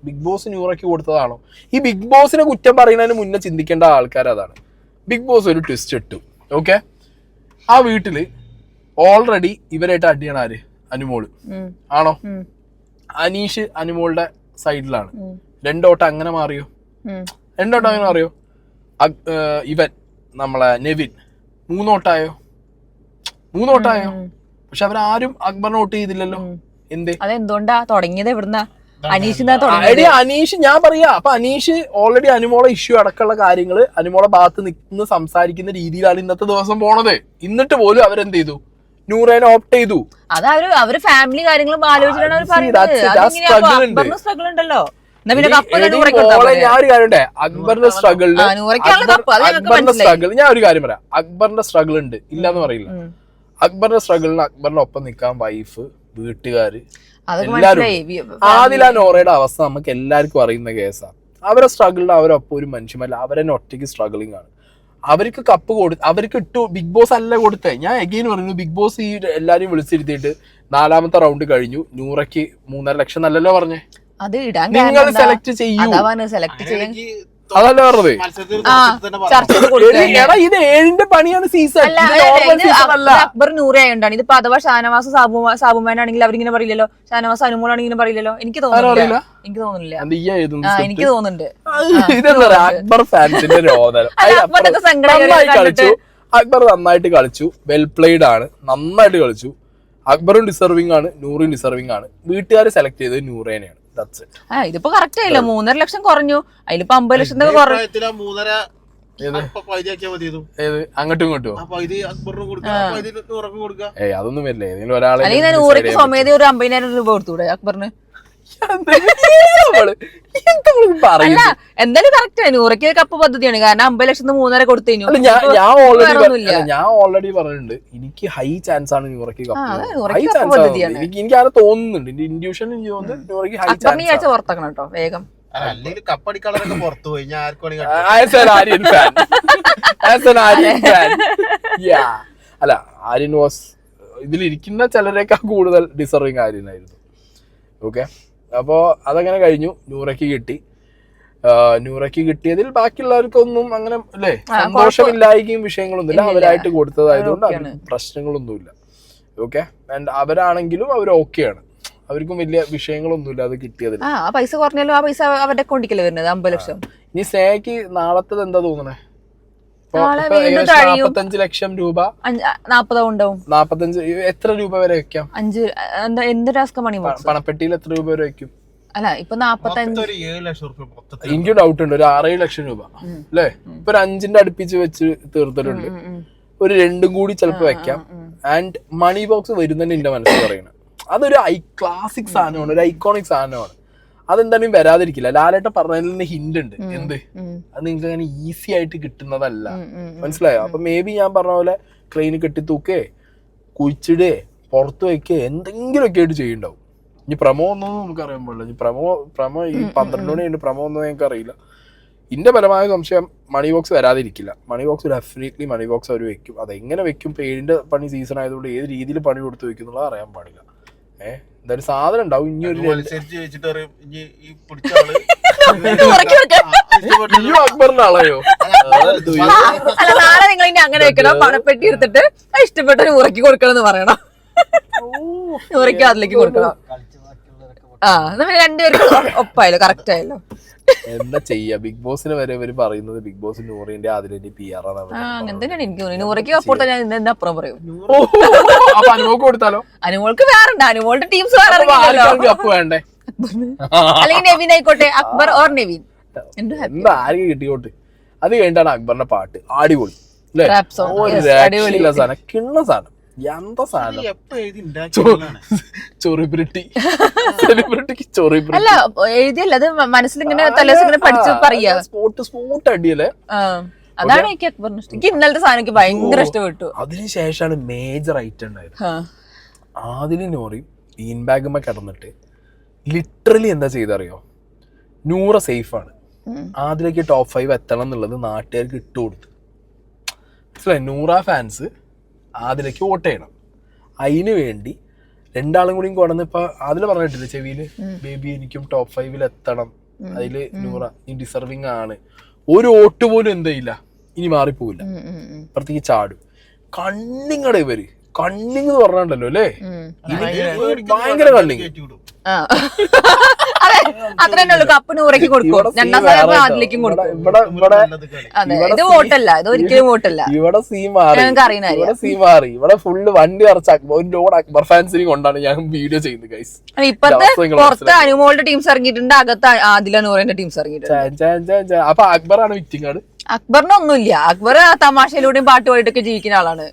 ബിഗ് ബോസ് നൂറയ്ക്ക് കൊടുത്തതാണോ? ഈ ബിഗ് ബോസിനെ കുറ്റം പറയുന്നതിന് മുന്നേ ചിന്തിക്കേണ്ട ആൾക്കാർ അതാണ്. ബിഗ് ബോസ് ഒരു ട്വിസ്റ്റ് ഇട്ടു. ഓക്കെ, ആ വീട്ടില് ഓൾറെഡി ഇവരായിട്ട് അടിയാണ് ആര്? അനുമോള് ആണോ? അനീഷ് അനുമോളുടെ സൈഡിലാണ്. രണ്ടോട്ടം അങ്ങനെ മാറിയോ? രണ്ടോട്ടം അങ്ങനെ മാറിയോ? ഇവൻ നമ്മളെ നെവിൻ മൂന്നോട്ടായോ? പക്ഷെ അവരാരും അക്ബറിനെ വോട്ട് ചെയ്തില്ലല്ലോ. എന്തേ? അതെന്തുകൊണ്ടാ തുടങ്ങിയത്? എവിടുന്നാ? അനീഷ് ഞാൻ പറയാ. അപ്പൊ അനീഷ് ഓൾറെഡി അനുമോളെ ഇഷ്യൂ അടക്കമുള്ള കാര്യങ്ങള് അനുമോളെ ഭാഗത്ത് നിന്ന് സംസാരിക്കുന്ന രീതിയിലാണ് ഇന്നത്തെ ദിവസം പോണത്. എന്നിട്ട് പോലും അവരെന്ത് ചെയ്തു? നൂറേനെ ഓപ്റ്റ് ചെയ്തു. അത് അവര് ഫാമിലി കാര്യങ്ങളും ആലോചിച്ചിട്ടാണ് അവർ പറയുന്നത്. സ്ട്രഗിൾ ഉണ്ടല്ലോ. ഞാൻ ഒരു കാര്യം അക്ബറിന്റെ സ്ട്രഗിൾ ഞാൻ ഒരു കാര്യം പറയാം. അക്ബറിന്റെ സ്ട്രഗിൾ ഉണ്ട്, ഇല്ലാന്ന് പറയില്ല. അക്ബറിന്റെ സ്ട്രഗിളിന് അക്ബറിന്റെ ഒപ്പം നിൽക്കാൻ വൈഫ്, വീട്ടുകാര് എല്ലാരും. ആദില നോറയുടെ അവസ്ഥ നമുക്ക് എല്ലാവർക്കും അറിയുന്ന കേസാണ്. അവരെ സ്ട്രഗിളിന് അവരൊപ്പം ഒരു മനുഷ്യമല്ല, അവരെന്നെ ഒറ്റയ്ക്ക് സ്ട്രഗിളിങ് ആണ്. അവർക്ക് കപ്പ് അവർക്ക് ഇട്ടു. ബിഗ് ബോസ് അല്ല കൊടുത്തേ. ഞാൻ എഗെയിൻ പറയുന്നു, ബിഗ് ബോസ് ഈ എല്ലാരെയും വിളിച്ചിരുത്തിയിട്ട് 4ാമത്തെ റൗണ്ട് കഴിഞ്ഞു. നൂറയ്ക്ക് 3.5 ലക്ഷം നല്ലല്ലോ പറഞ്ഞേ. അത് ഇടാൻ നിങ്ങൾ സെലക്ട് ചെയ്യൂ. സെലക്ട് ചെയ്യാൻ അതല്ല പറഞ്ഞത്. എടാ ഇത് 7ന്റെ പണിയാണ് സീസൺ. അക്ബർ നൂറായോണ്ടാണ്. ഇതിപ്പോ അഥവാ ഷാനവാസ് സാബുമാനാണെങ്കിൽ അവരിങ്ങനെ പറയില്ലല്ലോ, ഷാനവാസ് അനുമോളാണെങ്കിലും പറയില്ലല്ലോ. എനിക്ക് തോന്നുന്നില്ല. എനിക്ക് തോന്നുന്നുണ്ട്. അക്ബർ ഫാൻസിന്റെ അക്ബർ നന്നായിട്ട് കളിച്ചു. വെൽ പ്ലേഡ് ആണ്, നന്നായിട്ട് കളിച്ചു. അക്ബറും ഡിസർവിംഗ് ആണ്, നൂറും ഡിസർവിംഗ് ആണ്. വീട്ടുകാർ സെലക്ട് ചെയ്തത് നൂറേനെയാണ്. ഇതിപ്പോ കറക്റ്റ് ആയില്ല. 3.5 ലക്ഷം കുറഞ്ഞു. അതിലിപ്പോ 50 ലക്ഷത്തിന്റെ കുറഞ്ഞു. അങ്ങോട്ടും ഇങ്ങോട്ടും അതൊന്നും വരില്ല. ഏതെങ്കിലും ഒരാളെ അല്ലെങ്കിൽ നൂറയ്ക്ക് സ്വമേധ ഒരു 50,000 രൂപ കൊടുത്തൂടെ അക്ബറിന്? അല്ല എന്തായാലും കറക്റ്റ്. നൂറയ്ക്ക് കപ്പ് പദ്ധതിയാണ്. കാരണം 50 ലക്ഷത്തിന് 3.5 കൊടുത്തു കഴിഞ്ഞു. ഞാൻ ഓൾറെഡി പറഞ്ഞിട്ടുണ്ട്, എനിക്ക് ഹൈ ചാൻസ് ആണ് നൂറയ്ക്ക് കപ്പ്. എനിക്ക് ആരെ തോന്നുന്നുണ്ട്, എന്റെ ഇൻഡ്യൂഷൻ നൂറയ്ക്ക് ഹൈ ചാൻസ്. പുറത്താക്കണം കേട്ടോ വേഗം. കപ്പടിക്കളറൊക്കെ പുറത്തു പോയി. ഞാൻ അല്ല, ആര്യൻ വാസ് ഇതിലിരിക്കുന്ന ചിലരേക്കാൾ കൂടുതൽ ഡിസർവിങ് ആര്യനായിരുന്നു. ഓക്കെ, അപ്പോ അതങ്ങനെ കഴിഞ്ഞു. നൂറയ്ക്ക് കിട്ടി. നൂറയ്ക്ക് കിട്ടിയതിൽ ബാക്കിയുള്ളവർക്കൊന്നും അങ്ങനെ അല്ലേ സന്തോഷമില്ലായിരിക്കും, വിഷയങ്ങളൊന്നുമില്ല. അവരായിട്ട് കൊടുത്തതായതുകൊണ്ട് അതിന് പ്രശ്നങ്ങളൊന്നുമില്ല. ഓക്കെ, ആൻഡ് അവരാണെങ്കിലും അവർ ഓക്കെയാണ്. അവർക്കും വലിയ വിഷയങ്ങളൊന്നുമില്ല അത് കിട്ടിയതിൽ. പൈസ കുറഞ്ഞാലും ആ പൈസ അവരുടെ കൊണ്ടിക്കല്ലേ വരുന്നത് 50 ലക്ഷം. ഇനി സ്നേഹയ്ക്ക് നാളത്തത് എന്താ തോന്നണേ? 45 ലക്ഷം രൂപ 40 ഉണ്ടാവും. 45 എത്ര രൂപ വരെ വെക്കാം? 5 എന്ത് ടാസ്ക് മണി പണപ്പെട്ടിയിൽ എത്ര രൂപ വരെ വെക്കും? അല്ല ഇപ്പൊ 45 എനിക്ക് ഡൗട്ട് ഉണ്ട്. ഒരു 6-7 ലക്ഷം രൂപ അല്ലേ? ഇപ്പൊ ഒരു 5ന്റെ അടുപ്പിച്ച് വെച്ച് തീർത്തിട്ടുണ്ട്. ഒരു 2 കൂടി ചിലപ്പോ വെക്കാം. ആൻഡ് മണി ബോക്സ് വരുന്നതന്നെ എന്റെ മനസ്സിൽ പറയുന്നത് അതൊരു ക്ലാസിക് സാധനമാണ്, ഒരു ഐക്കോണിക് സാധനമാണ്. അതെന്തായാലും വരാതിരിക്കില്ല. ലാലേട്ടൻ പറഞ്ഞതിൽ നിന്ന് ഹിന്റ് ഉണ്ട്. എന്ത്? അത് നിങ്ങൾക്ക് അങ്ങനെ ഈസി ആയിട്ട് കിട്ടുന്നതല്ല. മനസ്സിലായോ? അപ്പൊ മേ ബി ഞാൻ പറഞ്ഞ പോലെ ക്രെയിന് കെട്ടിത്തൂക്കേ, കുഴിച്ചിടേ, പുറത്ത് വെക്കേ, എന്തെങ്കിലുമൊക്കെ ആയിട്ട് ചെയ്യുന്നുണ്ടാവും. ഇനി പ്രമോ ഒന്നും നമുക്ക് അറിയാൻ പാടില്ല. ഇനി പ്രമോ ഈ 12 മണി കഴിഞ്ഞ് പ്രമോ ഒന്നും ഞങ്ങൾക്ക് അറിയില്ല. ഇതിന്റെ ഫലമായ സംശയം മണി ബോക്സ് വരാതിരിക്കില്ല. Money box definitely money box അവർ വെക്കും. അതെങ്ങനെ വെക്കും? ഇപ്പൊ 7ന്റെ പണി സീസൺ ആയതുകൊണ്ട് ഏത് രീതിയിൽ പണി കൊടുത്ത് വെക്കും എന്നുള്ളത് അറിയാൻ പാടില്ല. എന്തായാലും സാധനം ഉണ്ടാവും. ഇനി ഒരു അക്ബറിന്റെ ആളയോ? നാളെ നിങ്ങൾ ഇനി അങ്ങനെ വെക്കണം. പണപ്പെട്ടി എടുത്തിട്ട് ഇഷ്ടപ്പെട്ട നൂറയ്ക്ക് കൊടുക്കണം എന്ന് പറയണം. നൂറയ്ക്ക് അതിലേക്ക് കൊടുക്കണം. രണ്ടുപേർക്കും ഒപ്പായല്ലോ, കറക്റ്റ് ആയല്ലോ. എന്താ ചെയ്യാ, ബിഗ് ബോസിന് വരെ ഇവര് പറയുന്നത് ബിഗ് ബോസ് നൂറിന്റെ അതിലെ PR ആണ്. അങ്ങനെ തന്നെയാണ് എനിക്ക് തോന്നുന്നത്. നൂറയ്ക്ക് അപ്പുറത്തെ ഞാൻ ഇതിന്റെ അപ്പുറം പറയും. അപ്പൊ അനുമോൾക്ക് കൊടുത്താലോ? അനുമോൾക്ക് വേറുണ്ട്, അനുമോളുടെ ടീംസ് വേറെ കപ്പ് വേണ്ടേ? അല്ലെങ്കിൽ നെവിൻ ആയിക്കോട്ടെ, അക്ബർ ഓർ നെവിൻ, എന്താ ആരും കിട്ടിയോട്ട്. അത് കഴിഞ്ഞിട്ടാണ് അക്ബറിന്റെ പാട്ട്, അടിപൊളി അല്ലേ? സാധനം, കിണ്ണ സാധനം, എന്താ സാധനം, ചൊറിബ്രിട്ടി സെലിബ്രിറ്റിക്ക് ചൊറിബ്രിട്ടി. അല്ല എഴുതിയല്ല, അത് മനസ്സിലിങ്ങനെ തലേദിവസം ഇങ്ങനെ പഠിച്ച് പറയാ. സ്പോട്ട് അടിയല്ലേ? അതാണ് എനിക്ക് അക്ബറിന് ഇഷ്ടം. എനിക്ക് ഇന്നലത്തെ സാധനം എനിക്ക് ഭയങ്കര ഇഷ്ടപ്പെട്ടു. അതിനുശേഷമാണ് മേജർ ഐറ്റം ഉണ്ടായത്. ആദിലും നോറിയും ബീൻ ബാഗുമ്മ കിടന്നിട്ട് ലിറ്ററലി എന്താ ചെയ്തറിയോ? നൂറ സേഫാണ്, ആദിലേക്ക് ടോപ്പ് 5 എത്തണം എന്നുള്ളത് നാട്ടുകാർക്ക് ഇട്ടുകൊടുത്തു. മനസ്സിലായി? നൂറ ഫാൻസ് ആദിലേക്ക് വോട്ട് ചെയ്യണം. അതിന് വേണ്ടി രണ്ടാളും കൂടിയും കൊണ്ടുവന്ന് ഇപ്പൊ അതില് പറഞ്ഞിട്ടില്ല ചെവിയില്, ബേബി എനിക്കും ടോപ്പ് 5 എത്തണം, അതില് നൂറ നീ ഡിസർവിങ് ആണ്, ഒരു വോട്ട് പോലും എന്തായില്ല ഇനി മാറിപ്പോവില്ല, പ്രത്യേകിച്ച് ചാടും. കണ്ണിങ്ങടെ ഇവര്, കണ്ണിങ് എന്ന് പറഞ്ഞല്ലോ അല്ലേ, ഭയങ്കര കണ്ണിങ്. അത്ര തന്നെ ഉള്ളു. കപ്പ് നൂറയ്ക്ക് കൊടുക്കും, രണ്ടാം സ്ഥാനം ആദിലേക്കും കൊടുക്കും. ഇത് വോട്ടല്ല, ഇത് ഒരിക്കലും വോട്ടല്ല. ഇവിടെ സീൻ മാറി, ഇവിടെ ഫുള്ള് വണ്ടി നിറച്ച ഒരു ലോഡ് അക്ബർ ഫാൻസിനെ കൊണ്ടാണ് ഞാൻ വീഡിയോ ചെയ്യുന്നത് ഗൈസ്. ഇപ്പത്തെ പുറത്ത് അനുമോളുടെ ടീംസ് ഇറങ്ങിയിട്ടുണ്ട്, അകത്ത് ആദില നൂറിന്റെ ടീംസ് ഇറങ്ങിയിട്ടുണ്ട്. അപ്പൊ അക്ബറാണ് വിറ്റിംഗ് കാർഡ്. അക്ബറിന് ഒന്നുമില്ല, അക്ബർ തമാശയിലൂടെയും പാട്ട് പാടിയിട്ടൊക്കെ ജീവിക്കുന്ന ആളാണ്.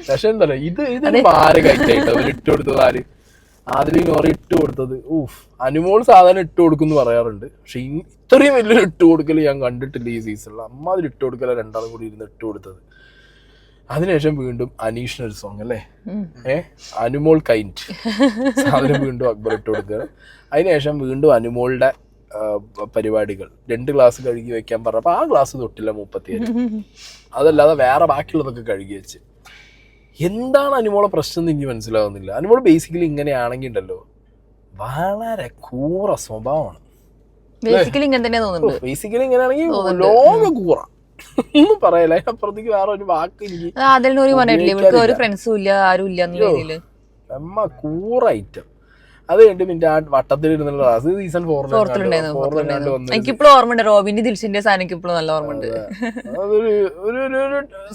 പക്ഷെ എന്താ ഇതിന് മാരകായിട്ടായിട്ട് അവർ ഇട്ട് കൊടുത്തത് ആര്? ആദിലും നോറി ഇട്ട് കൊടുത്തത്. അനുമോൾ സാധാരണ ഇട്ട് കൊടുക്കും എന്ന് പറയാറുണ്ട്, പക്ഷെ ഇത്രയും വലിയൊരു ഇട്ട് കൊടുക്കൽ ഞാൻ കണ്ടിട്ടില്ല ഈ സീസണിൽ. അമ്മാതിരി ഇട്ട് കൊടുക്കല രണ്ടാളും കൂടി ഇരുന്ന് ഇട്ട് കൊടുത്തത്. അതിനുശേഷം വീണ്ടും അനീഷിനൊരു സോങ് അല്ലേ, അനുമോൾ കൈൻഡ് സാധനം വീണ്ടും അക്ബർ ഇട്ട് കൊടുക്കുക. അതിനുശേഷം വീണ്ടും അനുമോളുടെ പരിപാടികൾ, 2 ഗ്ലാസ് കഴുകി വെക്കാൻ പറഞ്ഞപ്പോ ആ ഗ്ലാസ് തൊട്ടില്ല 37. അതല്ലാതെ വേറെ ബാക്കിയുള്ളതൊക്കെ കഴുകി വെച്ച്. എന്താണ് അനുമോളെ പ്രശ്നം എന്ന് എനിക്ക് മനസ്സിലാവുന്നില്ല. അനുമോള് ബേസിക്കലി ഇങ്ങനെയാണെങ്കിൽ ഉണ്ടല്ലോ വളരെ കൂറ സ്വഭാവമാണ്. ബേസിക്കലി ഇങ്ങനെയാണെങ്കിൽ ലോക കൂറ ഒന്നും പറയല, അതിനപ്പുറത്തേക്ക് വേറെ ഒരു വാക്ക് എനിക്ക് അമ്മ കൂറ ഐറ്റം. അത് കഴിഞ്ഞിട്ട് പിന്നെ ആ വട്ടത്തിൽ ഇരുന്നുള്ള ക്ലാസ് സീസൺ 4 എനിക്കിപ്പോഴും ഓർമ്മയുണ്ട്. റോബിന്റെ ദിൽഷിന്റെ സാധനം ഇപ്പോഴും നല്ല ഓർമ്മയുണ്ട്. അതൊരു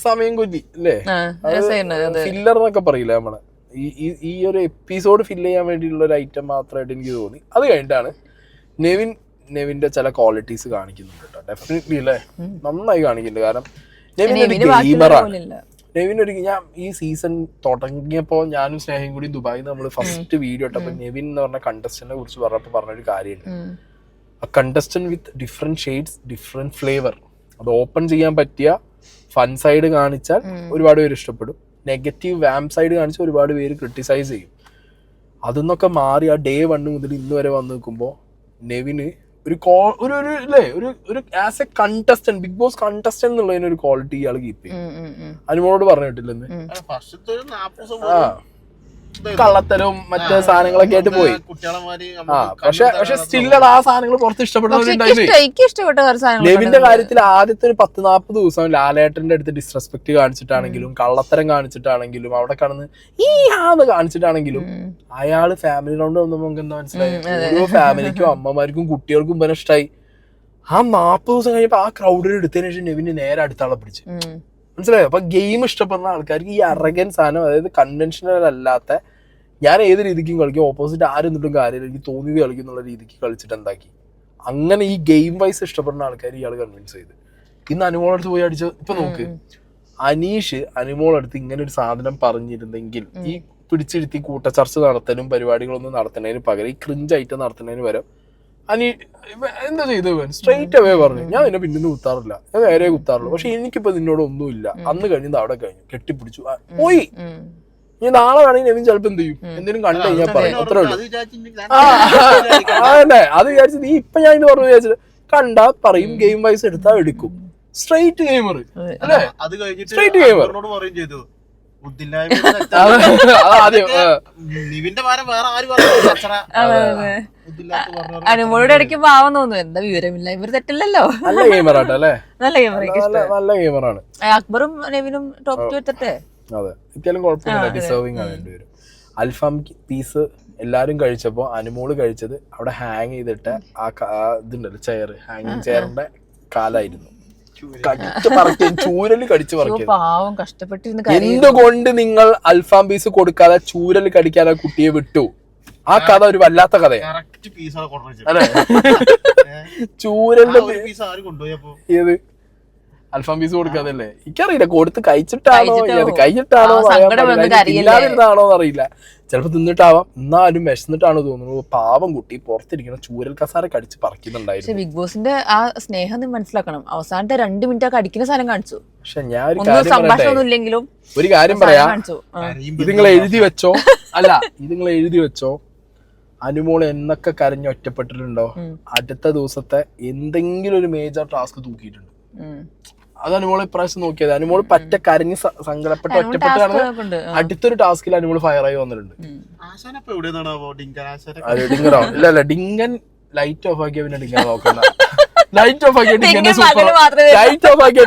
സമയം കൊല്ലി അല്ലേ, ഫില്ലർ എന്നൊക്കെ പറയില്ല നമ്മളെ. ഈ ഒരു എപ്പിസോഡ് ഫില്ല് ചെയ്യാൻ വേണ്ടിയുള്ള ഒരു ഐറ്റം മാത്രമായിട്ട് എനിക്ക് തോന്നി. അത് കഴിഞ്ഞിട്ടാണ് നെവിന്റെ ചില ക്വാളിറ്റീസ് കാണിക്കുന്നുണ്ട് കേട്ടോ. ഡെഫിനറ്റ്ലി അല്ലേ, നന്നായി കാണിക്കുന്നുണ്ട്. കാരണം നെവിൻ ഒരു ഗെയിമറാണ്. നെവിൻ ഞാൻ ഈ സീസൺ തുടങ്ങിയപ്പോ ഞാനും സ്നേഹയും കൂടി ദുബായിൽ നമ്മൾ ഫസ്റ്റ് വീഡിയോ ഇട്ടപ്പോ നെവിൻ എന്ന് പറഞ്ഞ കണ്ടസ്റ്റന്റിനെ കുറിച്ച് പറഞ്ഞൊരു കാര്യമുണ്ട്. ആ കണ്ടസ്റ്റന്റ് വിത്ത് ഡിഫറെന്റ് ഷെയ്ഡ്സ്, ഡിഫറെന്റ് ഫ്ലേവർ. അത് ഓപ്പൺ ചെയ്യാൻ പറ്റിയ ഫൺ സൈഡ് കാണിച്ചാൽ ഒരുപാട് പേര് ഇഷ്ടപ്പെടും, നെഗറ്റീവ് വാം സൈഡ് കാണിച്ചാൽ ഒരുപാട് പേര് ക്രിട്ടിസൈസ് ചെയ്യും. അതൊന്നൊക്കെ മാറി ആ ഡേ 1 മുതൽ ഇന്ന് വരെ വന്ന് നിൽക്കുമ്പോൾ നെവിന് ഒരു as a contestant, Bigg Boss contestant എന്നുള്ളതിന് ഒരു ക്വാളിറ്റി ഇയാൾ കീപ്പ് ചെയ്യും. അനുമോളോട് പറഞ്ഞിട്ടില്ലെന്ന് കള്ളത്തരവും മറ്റേ സാധനങ്ങളൊക്കെ ആയിട്ട് പോയി. പക്ഷെ സ്റ്റിൽ ആ സാധനങ്ങൾ പുറത്ത് ഇഷ്ടപ്പെടുന്നവരുണ്ടായിരുന്നു. നെവിന്റെ കാര്യത്തിൽ ആദ്യത്തെ ഒരു 10-40 ദിവസം ലാലേട്ടന്റെ അടുത്ത് ഡിസ്റെസ്പെക്ട് കാണിച്ചിട്ടാണെങ്കിലും കള്ളത്തരം കാണിച്ചിട്ടാണെങ്കിലും അവിടെ കടന്ന് ഈ ആന്ന് കാണിച്ചിട്ടാണെങ്കിലും അയാള് ഫാമിലി റൗണ്ട് വന്നപ്പോ നമുക്ക് എന്താ മനസ്സിലായി, ഓരോ ഫാമിലിക്കും അമ്മമാർക്കും കുട്ടികൾക്കും പിന്നെ ഇഷ്ടമായി. ആ 40 ദിവസം കഴിഞ്ഞപ്പോ ആ ക്രൗഡിൽ എടുത്തതിന് ശേഷം നെവിന് നേരെ അടുത്ത ആളെ പിടിച്ചു. മനസ്സിലായോ? അപ്പൊ ഗെയിം ഇഷ്ടപ്പെടുന്ന ആൾക്കാർക്ക് ഈ അറഗൻ സാധനം, അതായത് കൺവെൻഷനൽ അല്ലാത്ത ഞാൻ ഏത് രീതിക്കും കളിക്കും, ഓപ്പോസിറ്റ് ആരും നിന്നിട്ടും കാര്യമില്ല, എനിക്ക് തോന്നിയത് കളിക്കുന്നുള്ള രീതിക്ക് കളിച്ചിട്ട് എന്താക്കി, അങ്ങനെ ഈ ഗെയിം വൈസ് ഇഷ്ടപ്പെടുന്ന ആൾക്കാർ ഇയാൾ കൺവിൻസ് ചെയ്ത്. ഇന്ന് അനുമോളടുത്ത് പോയി അടിച്ച ഇപ്പൊ നോക്ക്, അനീഷ് അനുമോളടുത്ത് ഇങ്ങനെ ഒരു സാധനം പറഞ്ഞിരുന്നെങ്കിൽ ഈ പിടിച്ചിരുത്തി കൂട്ടച്ചർച്ച നടത്താനും പരിപാടികളൊന്നും നടത്തുന്നതിന് പകരം ഈ ക്രിഞ്ച് ഐറ്റം നടത്തുന്നതിന് പകരം എന്താ ചെയ്തു, സ്ട്രെയിറ്റ് അവേ പറഞ്ഞു ഞാൻ നിന്നെ പിന്നിന്ന് കുത്താറില്ല, ഞാൻ നേരെ കുത്താറുള്ളൂ, പക്ഷെ എനിക്കിപ്പോ നിന്നോട് ഒന്നുമില്ല, അന്ന് കഴിഞ്ഞത് അവിടെ കഴിഞ്ഞു, കെട്ടിപ്പിടിച്ചു പോയി. ഇനി നാളെ വേണമെങ്കിൽ നെവിൻ ചിലപ്പോ എന്ത് ചെയ്യും, എന്തെങ്കിലും കണ്ടു കഴിഞ്ഞാൽ പറയും, അത്രേ ഉള്ളൂ. അതന്നെ, അത് വിചാരിച്ചു നീ ഇപ്പൊ ഞാൻ ഇത് പറഞ്ഞു വിചാരിച്ചിട്ട് കണ്ടാ പറയും, ഗെയിം വൈസ് എടുത്താ എടുക്കും. സ്ട്രെയിറ്റ് ഗെയിമർ അല്ലേ, സ്ട്രെയിറ്റ് ഗെയിമർ. അനുമോളുടെ ഇടയ്ക്ക് പാവം തോന്നുന്നു, എന്താ വിവരമില്ല, ഇവർ തെറ്റില്ലല്ലോ. നല്ല ഗെയിമറാട്ടോ അല്ലേ, നല്ല നല്ല ഗെയിമറാണ്. അക്ബറും നെവിനും ടോപ്പ് 2 എത്തട്ടെ. അതെ, ഇക്കാലും കുഴപ്പമില്ല, ഡിസേർവിംഗ് ആണ് രണ്ടുപേരും. അൽഫാം പീസ് എല്ലാരും കഴിച്ചപ്പോ അനുമോള് കഴിച്ചത് അവിടെ ഹാങ് ചെയ്തിട്ട് ഇതുണ്ടല്ലോ ചെയർ, ഹാങ്ങിങ് ചെയറിന്റെ കാലായിരുന്നു. കടിച്ചു പറിക്കും, ചൂരല് കടിച്ചു പറിക്കും. പാവം കഷ്ടപ്പെട്ടിരുന്ന് എന്തുകൊണ്ട് നിങ്ങൾ അൽഫാം പീസ് കൊടുക്കാതെ ചൂരല് കടിക്കാതെ കുട്ടിയെ വിട്ടു? ആ കഥ ഒരു വല്ലാത്ത കഥയാണ് അല്ലെ. ചൂരലിന്റെ ഏത് അൽഫാം പീസ് കൊടുക്കാതല്ലേ എനിക്കറിയില്ല. കൊടുത്ത് കഴിച്ചിട്ടാണോ ഇല്ലാതിരുന്നാണോ അറിയില്ല. ചിലപ്പോ തിന്നിട്ടാവാം, എന്നാലും വിശന്നിട്ടാണോ തോന്നുന്നു. പാവം കുട്ടി പുറത്തിരിക്കണ ചൂരൽ കസാര കടിച്ച് പറിക്കുന്നുണ്ടായിരുന്നു. ബിഗ് ബോസിന്റെ ആ സ്നേഹം നീ മനസ്സിലാക്കണം. അവസാനത്തെ 2 മിനിറ്റ് ആ കടിക്കുന്ന സാധനം കാണിച്ചു. പക്ഷെ ഞാൻ ഒരു കാര്യം പറയാം, ഇത് നിങ്ങൾ എഴുതി വെച്ചോ. അല്ല, ഇത് നിങ്ങൾ എഴുതി വെച്ചോ. അനുമോൾ എന്നൊക്കെ കരഞ്ഞ് ഒറ്റപ്പെട്ടിട്ടുണ്ടോ, അടുത്ത ദിവസത്തെ എന്തെങ്കിലും ഒരു മേജർ ടാസ്ക് തൂക്കിയിട്ടുണ്ട്. അത് അനുമോൾ ഇപ്രാവശ്യം നോക്കിയത്. അനുമോൾ പറ്റ കരഞ്ഞ് സങ്കടപ്പെട്ട് ഒറ്റപ്പെട്ടാണ് അടുത്തൊരു ടാസ്കിൽ അനുമോൾ ഫയറായി വന്നിട്ടുണ്ട്. ഇല്ല ഡിങ്കൻ ലൈറ്റ് ഓഫ് ആക്കിയ പിന്നെ ഡിങ്കൻ നോക്കണ്ട. ലൈറ്റ് ഓഫ് ആക്കിയ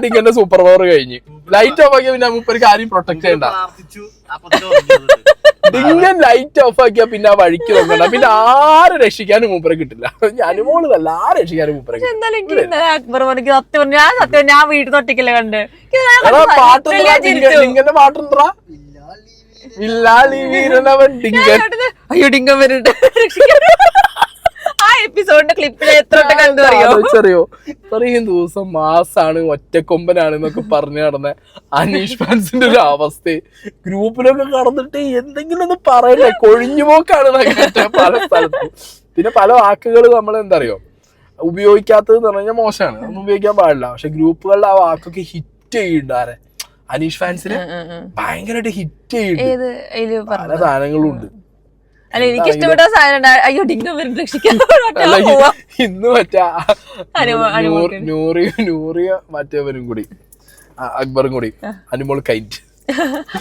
ഡിങ്കന്റെ സൂപ്പർ പവർ കഴിഞ്ഞ് ലൈറ്റ് ഓഫ് ആക്കിയ പിന്നെ നമുക്ക് ഒരു കാര്യം പ്രൊട്ടക്ട് ചെയ്യണ്ട. ഡിങ്കൻ ലൈറ്റ് ഓഫ് ആക്കിയാ പിന്നെ ആ വഴിക്ക് നോക്കണ്ട. പിന്നെ ആരും രക്ഷിക്കാനും മൂപ്പരെ കിട്ടില്ല. അനുമോളല്ല, ആരും രക്ഷിക്കാനും മൂപ്പരെ ഞാൻ വീട്ടിൽ ഒറ്റയ്ക്കല്ലേ കണ്ട് ഡിങ്കന്റെ പാട്ടുണ്ടാ. അയ്യോ ഡിങ്കൻ വരുന്നുണ്ട്. ആ എപ്പിസോഡിന്റെ ക്ലിപ്പിൽ എത്ര അറിയോ, ഇത്രയും ദിവസം മാസാണ്, ഒറ്റക്കൊമ്പനാണ് എന്നൊക്കെ പറഞ്ഞു നടന്ന അനീഷ് ഫാൻസിന്റെ ഒരു അവസ്ഥ ഗ്രൂപ്പിലൊക്കെ കടന്നിട്ട് എന്തെങ്കിലും ഒന്ന് പറയണ്ടേ, കൊഴിഞ്ഞുപോക്കാണ് പല സ്ഥലത്തും. പിന്നെ പല വാക്കുകൾ നമ്മൾ എന്താ അറിയോ ഉപയോഗിക്കാത്തത് എന്ന് പറഞ്ഞു കഴിഞ്ഞാൽ മോശമാണ്, അതൊന്നും ഉപയോഗിക്കാൻ പാടില്ല. പക്ഷെ ഗ്രൂപ്പുകളിൽ ആ വാക്കൊക്കെ ഹിറ്റ് ചെയ്യുന്നുണ്ട്. അനീഷ് ഫാൻസിന് ഭയങ്കരമായിട്ട് ഹിറ്റ് ചെയ്യുന്നുണ്ട്. പല സാധനങ്ങളും ഉണ്ട്. അല്ല, എനിക്ക് ഇഷ്ടപ്പെട്ട സാധനം അയ്യോ ഡിങ്കം വരും രക്ഷിക്കാൻ. ഇന്ന് നൂറിയ മറ്റേവരും കൂടി അക്ബറും കൂടി അനുമോൾ കൈറ്റ്.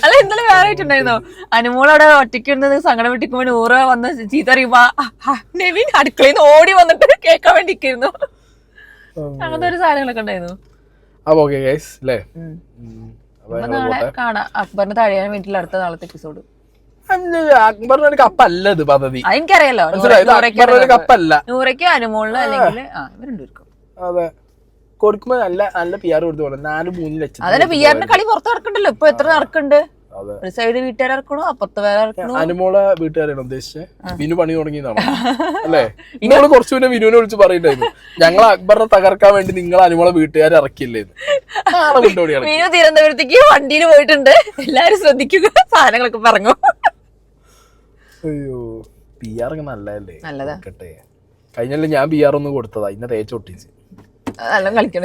അല്ല, ഇന്നലെ വേറെ ആയിട്ടുണ്ടായിരുന്നോ അനുമോൾ അവിടെ ഒറ്റയ്ക്ക് ഇരുന്നത് സങ്കടം വിട്ടിക്കുമ്പോ നൂറ് വന്ന് ചീത്ത അറിയുമ്പോ നെവിൻ അടുക്കളയിൽ നിന്ന് ഓടി വന്നിട്ട് കേൾക്കാൻ വേണ്ടിയിരിക്കുന്നു. അങ്ങനത്തെ ഒരു സാധനങ്ങളൊക്കെ ഉണ്ടായിരുന്നു. നാളെ കാണാം. അക്ബറിന് തഴയാൻ വേണ്ടിയിട്ടുള്ള അടുത്ത നാളത്തെ എപ്പിസോഡ്. അക്ബറിനൊരു കപ്പല്ല ഇത് പദ്ധതി. എനിക്കറിയാലോ, കപ്പല്ല നൂറയ്ക്ക് അനുമോളിന് അല്ലെങ്കിൽ ഇവരുണ്ടായിരിക്കും. അതെ, കൊടുക്കുമ്പോ നല്ല പി ആർ കൊടുത്തു പോലെ 4-3 ലക്ഷം. അതന്നെ പി ആറിന്റെ കളി പുറത്ത് നടക്കണ്ടല്ലോ. ഇപ്പൊ എത്ര നടക്കുന്നുണ്ട്. ഒരു സൈഡ് വീട്ടുകാർ ഇറക്കണോ, അപ്പുറത്ത് വേറെ ഇറക്കണോ. അനുമോളെ വീട്ടുകാരാണ് ഉദ്ദേശിച്ചത്. വിനു പണി തുടങ്ങിയതാണോ അല്ലേ? ഇന്നോട് കുറച്ചു മുന്നേ വിനുവിനെ വിളിച്ച് പറയണ്ടായിരുന്നു, ഞങ്ങൾ അക്ബറിനെ തകർക്കാൻ വേണ്ടി നിങ്ങൾ അനുമോളെ വീട്ടുകാർ ഇറക്കില്ലേ. വിനു തിരുവനന്തപുരത്തേക്ക് വണ്ടിയിൽ പോയിട്ടുണ്ട്. എല്ലാരും ശ്രദ്ധിക്കുക, സാധനങ്ങളൊക്കെ പറഞ്ഞു. അയ്യോ, പി ആർ ഒക്കെ നല്ലതല്ലേ? നല്ലതാ. കഴിഞ്ഞല്ലേ ഞാൻ പി ആർ ഒന്ന് കൊടുത്തതാ, ഇന്ന തേച്ചൊട്ടിച്ച് നല്ല കളിക്കണ